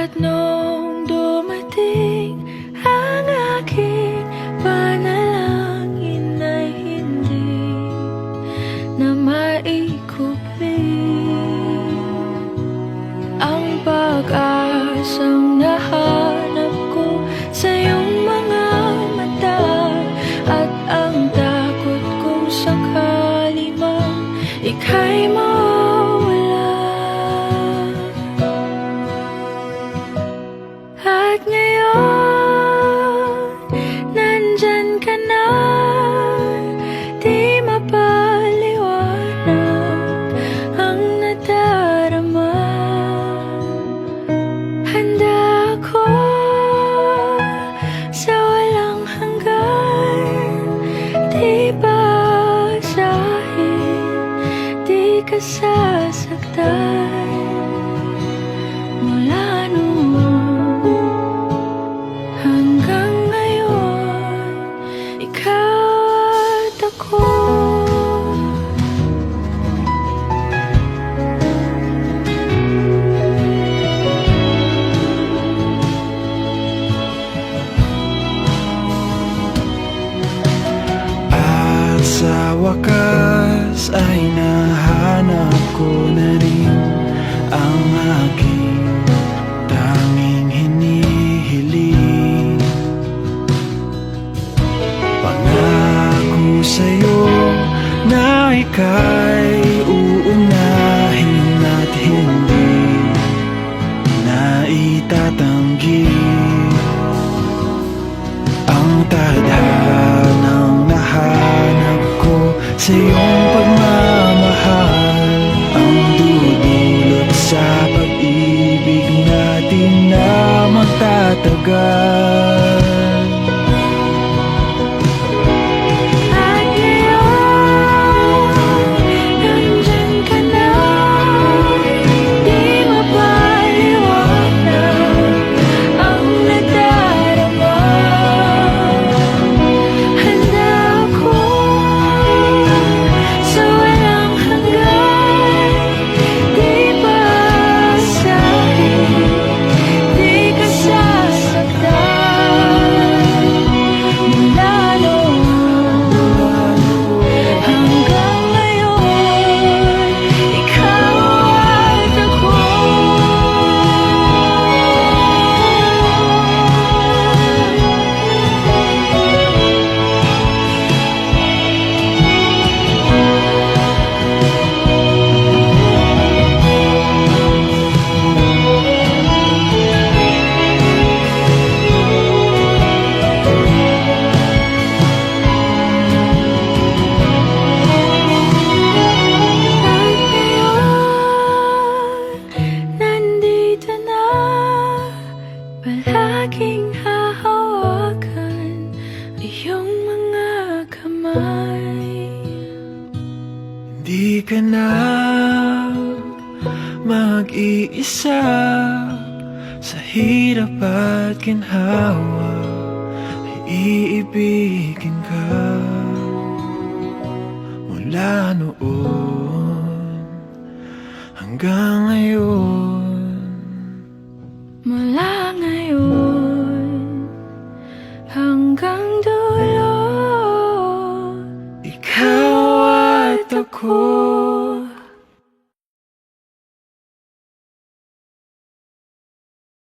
At nung dumating ang aking panalangin ay hindi na maikupli ang pag-asang nahanap ko sa iyong mga mata, at ang takot kong sakali mang ika'y mawala. At ngayon, nandyan ka na, di mapaliwanag ang nadarama. Handa ako sa walang hanggan, di basahin, di ka sasaktan. Mula noon hanggang ngayon, ikaw at ako. At sa wakas ay nahanap ko na rin ang aking tanging hinihiling. Pangako sa'yo na ika'y uunahin at hindi na itatanggi ang tadhanang nahanap ko sa iyong pagmamahal, ang dudulot sa pag-ibig natin na magtatagal. At ngayon, nandyan ka na, di mapaliwanag ang nadarama. Handa ako sa walang hanggan, di basahin, di ka sasaktan. Mula noon hanggang ngayon, ikaw at ako. At ngayon, nandito na, palaging hahawakan iyong mga kamay. Di ka na mag-iisa sa hirap at ginhawa, iibigin ka. Mula noon hanggang ngayon, Mula ngayon hanggang dulo, ikaw at ako.